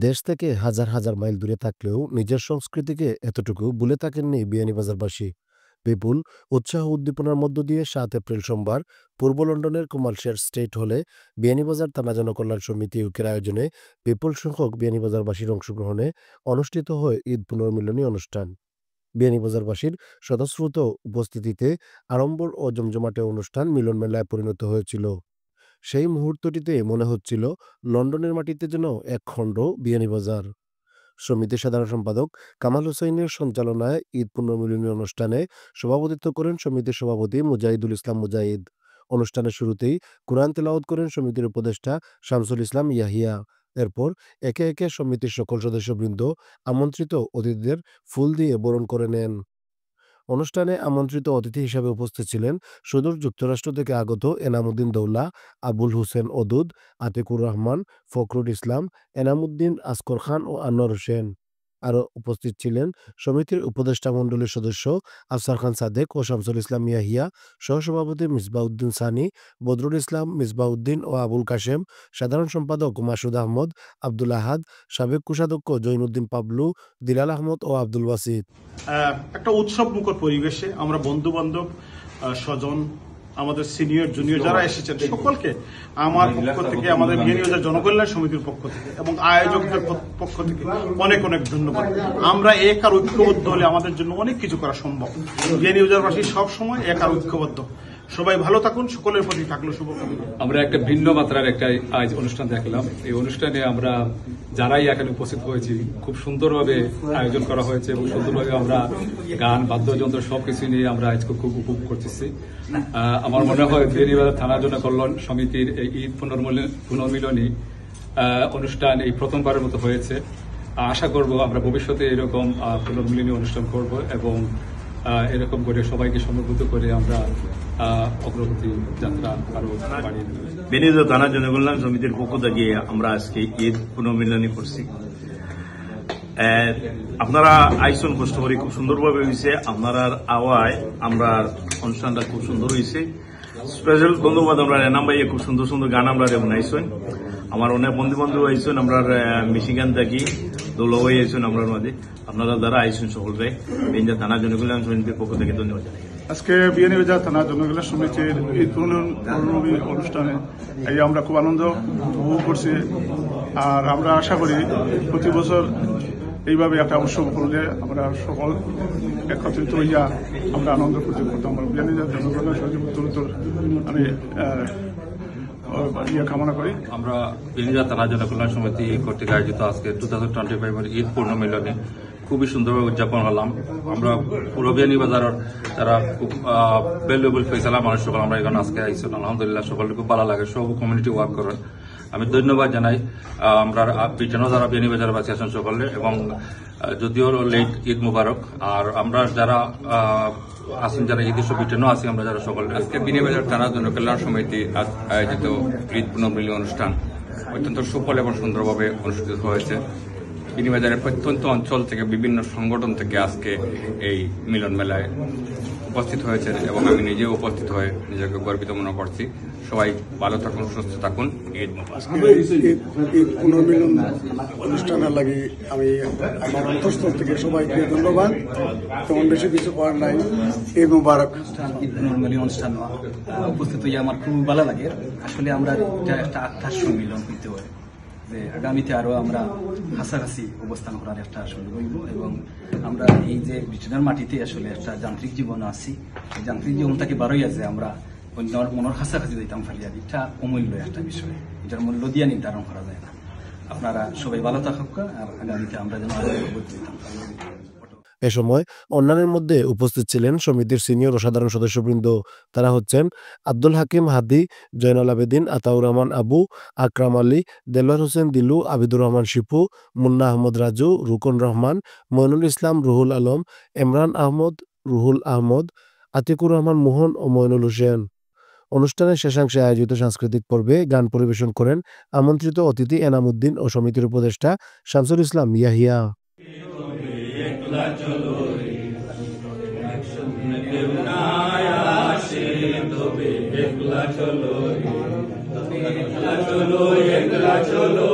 দেশ থেকে হাজার হাজার মাইল দূরে থাকলেও নিজের সংস্কৃতিকে এতটুকু ভুলে থাকেননি বিয়ানীবাজারবাসী। বিপুল উৎসাহ উদ্দীপনার মধ্য দিয়ে ৭ এপ্রিল সোমবার পূর্ব লন্ডনের কমার্শিয়াল স্টেট হলে বিয়ানীবাজার থানা জনকল্যাণ সমিতি ইউকের আয়োজনে বিপুল সংখ্যক বিয়ানীবাজারবাসীর অংশগ্রহণে অনুষ্ঠিত হয় ঈদ পুনর্মিলনী অনুষ্ঠান। বিয়ানীবাজারবাসীর স্বতঃস্ফূর্ত উপস্থিতিতে আড়ম্বর ও জমজমাটে অনুষ্ঠান মিলন মেলায় পরিণত হয়েছিল। সেই মুহূর্তটিতে মনে হচ্ছিল লন্ডনের মাটিতে যেন এক খণ্ড বিয়ানীবাজার। সমিতির সাধারণ সম্পাদক কামাল হোসেনের সঞ্চালনায় ঈদ পুনর্মিলনী অনুষ্ঠানে সভাপতিত্ব করেন সমিতির সভাপতি মুজাহিদুল ইসলাম মুজাহিদ। অনুষ্ঠানের শুরুতেই কুরআন তেলাওয়াত করেন সমিতির উপদেষ্টা শামসুল ইসলাম ইয়াহিয়া। এরপর একে একে সমিতির সকল সদস্যবৃন্দ আমন্ত্রিত অতিথিদের ফুল দিয়ে বরণ করে নেন। অনুষ্ঠানে আমন্ত্রিত অতিথি হিসেবে উপস্থিত ছিলেন সুদূর যুক্তরাষ্ট্র থেকে আগত এনামুদ্দিন দৌলা, আবুল হোসেন অদুদ, আতিকুর রহমান, ফখরুল ইসলাম, এনামুদ্দিন আসকর খান ও আনোয়ার হোসেন। আরও উপস্থিত ছিলেন সমিতির উপদেষ্টা মণ্ডলীর সদস্য আফসার খান সাদেক ও শামসুল ইসলাম ইয়াহিয়া, সহসভাপতি মিসবাউদ্দিন সানি, বদরুল ইসলাম, মিসবাউদ্দিন ও আবুল কাশেম, সাধারণ সম্পাদক মাসুদ আহমদ, আব্দুল আহাদ, সাবেক কোষাধ্যক্ষ জৈনুদ্দিন পাবলু, দিলাল আহমদ ও আব্দুল ওয়াসিদ। একটা উৎসব মুখর পরিবেশে আমরা বন্ধু বান্ধব, স্বজন, আমাদের সিনিয়র জুনিয়র যারা এসেছেন সকলকে আমার পক্ষ থেকে, আমাদের বিয়ানীবাজার জনকল্যাণ সমিতির পক্ষ থেকে এবং আয়োজকদের পক্ষ থেকে অনেক অনেক ধন্যবাদ। আমরা এক আর ঐক্যবদ্ধ হলে আমাদের জন্য অনেক কিছু করা সম্ভব। বিয়ানীবাজারবাসী সব সময় এক আর ঐক্যবদ্ধ। সবাই ভালো থাকুন, সকলের প্রতি থাকলো শুভকামনা। আমরা একটা ভিন্ন মাত্রার একটা আজ অনুষ্ঠান দেখলাম। এই অনুষ্ঠানে আমরা যারাই এখানে উপস্থিত হয়েছি খুব সুন্দরভাবে আয়োজন করা হয়েছে এবং সুন্দরভাবে আমরা গান, বাদ্যযন্ত্র সবকিছু নিয়ে আমরা আজকে খুব উপভোগ করতেছি। আমার মনে হয় বিয়ানীবাজার থানা জনকল্যাণ সমিতির এই ঈদ পুনর্মিলনী অনুষ্ঠান এই প্রথমবারের মতো হয়েছে। আশা করব আমরা ভবিষ্যতে এরকম পুনর্মিলনী অনুষ্ঠান করব এবং এরকম করে সবাইকে সমবেত করে আমরা অগ্রগতি যাত্রা আরো বাড়িয়ে দেব। বিয়ানীবাজার থানা জনকল্যাণ সমিতির পক্ষ থেকে আমরা আজকে ঈদ পুনর্মিলনী করছি। আপনারা আইসন কষ্ট করে খুব সুন্দরভাবে হয়েছে। আপনার আওয়ায় আমরা অনুষ্ঠানটা খুব সুন্দর হয়েছে। স্পেশাল ধন্যবাদ আমরা এনাম ভাইয়ে, খুব সুন্দর সুন্দর গান আমরা বানাইছেন। আমার অনেক বন্ধু বান্ধব আইসেন, আমরা মিশিগান থাকি দৌলা ভাই আইসেন আমরা মাঝে। আপনারা যারা আইসেন সকলকে বিয়ানীবাজার থানা জনকল্যাণ সমিতির পক্ষ থেকে ধন্যবাদ জানাই। আজকে বিয়ানীবাজার থানা জনকল্যাণ সমিতির ঈদ পুনর্মিলনী অনুষ্ঠানে এই আমরা খুব আনন্দ উপভোগ করছি। আর আমরা আশা করি প্রতি বছর এইভাবে একটা উৎসব করলে আমরা সকল একত্রিত হইয়া আমরা আনন্দ ফুর্তি করতাম। আমরা বিয়ানীবাজার জনকল্যাণ সমিতির আমি কামনা করি। আমরা বিয়ানীবাজার থানা জনকল্যাণ সমিতি কর্তৃক আয়োজিত আজকে 2025 ঈদ পূর্ণমিলনী খুবই সুন্দরভাবে উদযাপন হলাম। আমরা পুরো বিয়ানীবাজারের যারা খুব ভ্যালুয়েবল ফেসালা মানুষ সকল আমরা এখানে আজকে আইসি, আলহামদুলিল্লাহ সকলকে খুব ভালো লাগে। সব কমিউনিটি ওয়ার্ক করেন, আমি ধন্যবাদ জানাই। আমরা ব্রিটেনও যারা বিয়ানীবাজারবাসী আছেন সকলে, এবং যদিও লেট ঈদ মুবারক। আর আমরা যারা আছেন, যারা ঈদ ব্রিটেনও আছি, আমরা যারা সকলে আজকে বিয়ানীবাজার থানা জনকল্যাণ সমিতি আয়োজিত ঈদ পুনর্মিলনী অনুষ্ঠান অত্যন্ত সুফল এবং সুন্দরভাবে অনুষ্ঠিত হয়েছে। বিয়ানীবাজারের প্রত্যন্ত অঞ্চল থেকে বিভিন্ন সংগঠন থেকে আজকে এই মিলন মেলায় উপস্থিত হয়েছেন এবং আমি নিজেও উপস্থিত হয়ে নিজেকে গর্বিত মনে করছি। সবাই ভালো থাকুন, সুস্থ থাকুন। ঈদ মুবারক। ঈদ পুনর্মিলন অনুষ্ঠানের লাগি আমি আমার অন্তঃস্থল থেকে সবাইকে ধন্যবাদ। তেমন বেশি কিছু করার নাই। ঈদ মুবারক। ঈদ পুনর্মিলনী অনুষ্ঠান উপস্থিত হয়ে আমার খুব ভালো লাগে। আসলে আমরা একটা আত্মার সম্মিলন হইতে হয় যে আগামীতে আরো আমরা কাছাকাছি অবস্থান করার একটা আসলে হইব, এবং আমরা এই যে ব্রিটেনের মাটিতে আসলে একটা যান্ত্রিক জীবন আছি, এই যান্ত্রিক জীবন থেকে বারোই আছে আমরা অন্য মনের কাছাকাছি যাইতাম পারি। আর এটা অমূল্য একটা বিষয়, এটার মূল্য দিয়ে নির্ধারণ করা যায় না। আপনারা সবাই ভালো থাকুক, আর আগামীতে আমরা যেন আরো যেতাম। এ সময় অন্যান্যের মধ্যে উপস্থিত ছিলেন সমিতির সিনিয়র ও সাধারণ সদস্যবৃন্দ। তারা হচ্ছেন আব্দুল হাকিম হাদি, জয়নাল আবেদিন, আতাউর রহমান আবু, আকরাম আলী, দেলোয়ার হোসেন দিলু, আবিদুর রহমান শিপু, মুন্না আহমদ রাজু, রুকন রহমান, মইনুল ইসলাম, রুহুল আলম, ইমরান আহমদ, রুহুল আহমদ, আতিকুর রহমান মোহন ও মইনুল হোসেন। অনুষ্ঠানের শেষাংশে আয়োজিত সাংস্কৃতিক পর্বে গান পরিবেশন করেন আমন্ত্রিত অতিথি এনামুদ্দিন ও সমিতির উপদেষ্টা শামসুল ইসলাম ইয়াহিয়া। চলো চলো একলা চলো